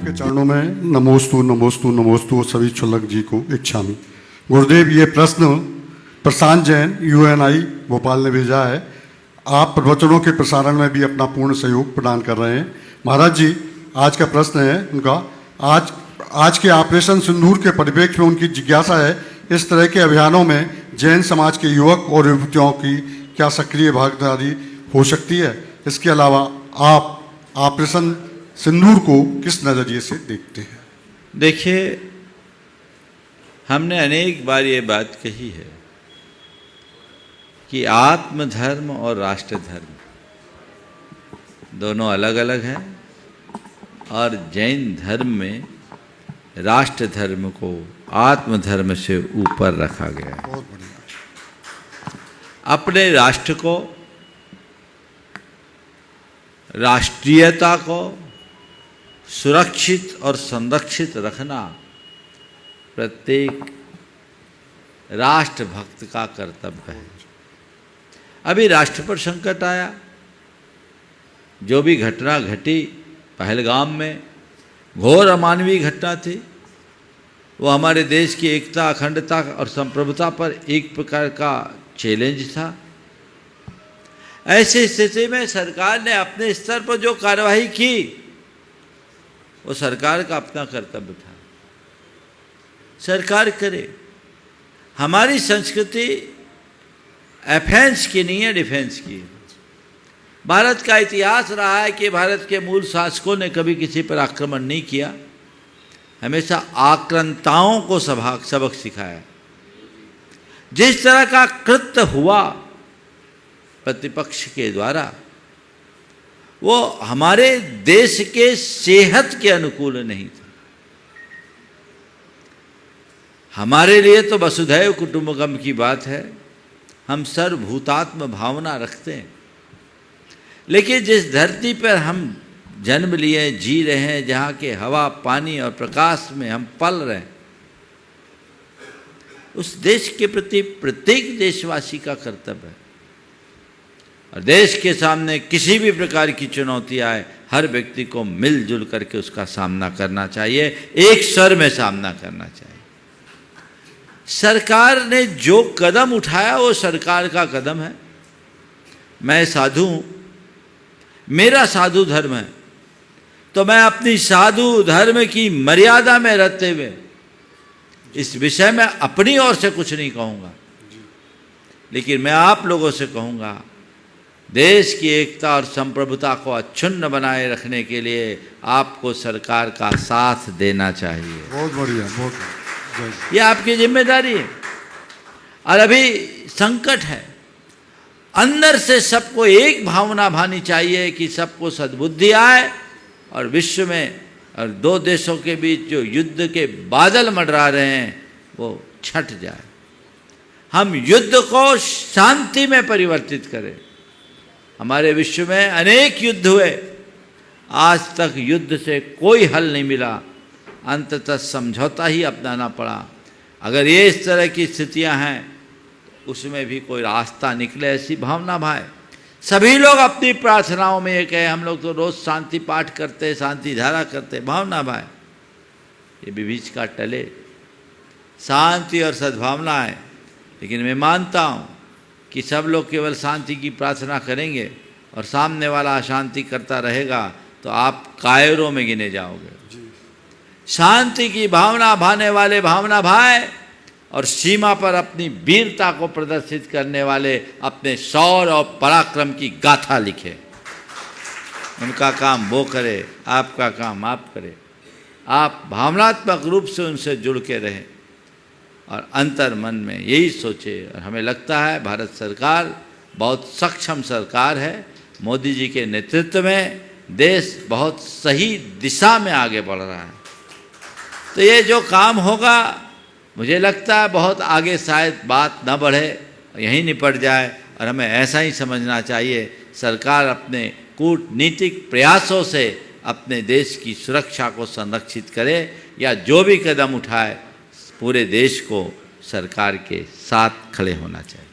आपके चरणों में नमोस्तु नमोस्तु नमोस्तु सभी क्षुल्लक जी को इच्छामि। गुरुदेव, ये प्रश्न प्रशांत जैन यूएनआई भोपाल ने भेजा है। आप प्रवचनों के प्रसारण में भी अपना पूर्ण सहयोग प्रदान कर रहे हैं। महाराज जी, आज का प्रश्न है उनका, आज के ऑपरेशन सिंदूर के परिप्रेक्ष्य में उनकी जिज्ञासा है, इस तरह के अभियानों में जैन समाज के युवक और युवतियों की क्या सक्रिय भागीदारी हो सकती है? इसके अलावा आप ऑपरेशन सिंदूर को किस नज़रिए से देखते हैं? देखिए, हमने अनेक बार ये बात कही है कि आत्मधर्म और राष्ट्र धर्म दोनों अलग अलग हैं और जैन धर्म में राष्ट्र धर्म को आत्मधर्म से ऊपर रखा गया है। बहुत बढ़िया। अपने राष्ट्र को, राष्ट्रीयता को सुरक्षित और संरक्षित रखना प्रत्येक राष्ट्रभक्त का कर्तव्य है। अभी राष्ट्र पर संकट आया, जो भी घटना घटी पहलगाम में, घोर अमानवीय घटना थी, वो हमारे देश की एकता, अखंडता और संप्रभुता पर एक प्रकार का चैलेंज था। ऐसी स्थिति में सरकार ने अपने स्तर पर जो कार्रवाई की, वो सरकार का अपना कर्तव्य था। सरकार करे। हमारी संस्कृति ऑफेंस की नहीं है, डिफेंस की है। भारत का इतिहास रहा है कि भारत के मूल शासकों ने कभी किसी पर आक्रमण नहीं किया, हमेशा आक्रांताओं को सबक सिखाया। जिस तरह का कृत्य हुआ प्रतिपक्ष के द्वारा, वो हमारे देश के सेहत के अनुकूल नहीं था। हमारे लिए तो वसुधैव कुटुंबकम की बात है, हम सर्वभूतात्म भावना रखते हैं, लेकिन जिस धरती पर हम जन्म लिए, जी रहे हैं, जहाँ के हवा, पानी और प्रकाश में हम पल रहे हैं, उस देश के प्रति प्रत्येक देशवासी का कर्तव्य है। और देश के सामने किसी भी प्रकार की चुनौती आए, हर व्यक्ति को मिलजुल करके उसका सामना करना चाहिए, एक स्वर में सामना करना चाहिए। सरकार ने जो कदम उठाया वो सरकार का कदम है। मैं साधु हूँ, मेरा साधु धर्म है, तो मैं अपनी साधु धर्म की मर्यादा में रहते हुए इस विषय में अपनी ओर से कुछ नहीं कहूँगा, लेकिन मैं आप लोगों से कहूँगा, देश की एकता और संप्रभुता को अक्षुण्ण बनाए रखने के लिए आपको सरकार का साथ देना चाहिए। बहुत बढ़िया, बहुत। ये आपकी जिम्मेदारी है। और अभी संकट है, अंदर से सबको एक भावना भानी चाहिए कि सबको सद्बुद्धि आए और विश्व में और दो देशों के बीच जो युद्ध के बादल मंडरा रहे हैं वो छट जाए। हम युद्ध को शांति में परिवर्तित करें। हमारे विश्व में अनेक युद्ध हुए, आज तक युद्ध से कोई हल नहीं मिला, अंततः समझौता ही अपनाना पड़ा। अगर ये इस तरह की स्थितियां हैं, उसमें भी कोई रास्ता निकले, ऐसी भावना भाई। सभी लोग अपनी प्रार्थनाओं में ये कहे, हम लोग तो रोज शांति पाठ करते, शांति धारा करते, भावना भाई ये भी बीच का टले, शांति और सद्भावना है। लेकिन मैं मानता हूँ कि सब लोग केवल शांति की प्रार्थना करेंगे और सामने वाला अशांति करता रहेगा तो आप कायरों में गिने जाओगे। शांति की भावना भाने वाले भावना भाई और सीमा पर अपनी वीरता को प्रदर्शित करने वाले अपने शौर्य और पराक्रम की गाथा लिखे। उनका काम वो करे, आपका काम आप करें। आप भावनात्मक रूप से उनसे जुड़ के रहें और अंतर मन में यही सोचे। और हमें लगता है भारत सरकार बहुत सक्षम सरकार है। मोदी जी के नेतृत्व में देश बहुत सही दिशा में आगे बढ़ रहा है। तो ये जो काम होगा, मुझे लगता है बहुत आगे शायद बात न बढ़े, यहीं निपट जाए। और हमें ऐसा ही समझना चाहिए, सरकार अपने कूटनीतिक प्रयासों से अपने देश की सुरक्षा को संरक्षित करे या जो भी कदम उठाए, पूरे देश को सरकार के साथ खड़े होना चाहिए।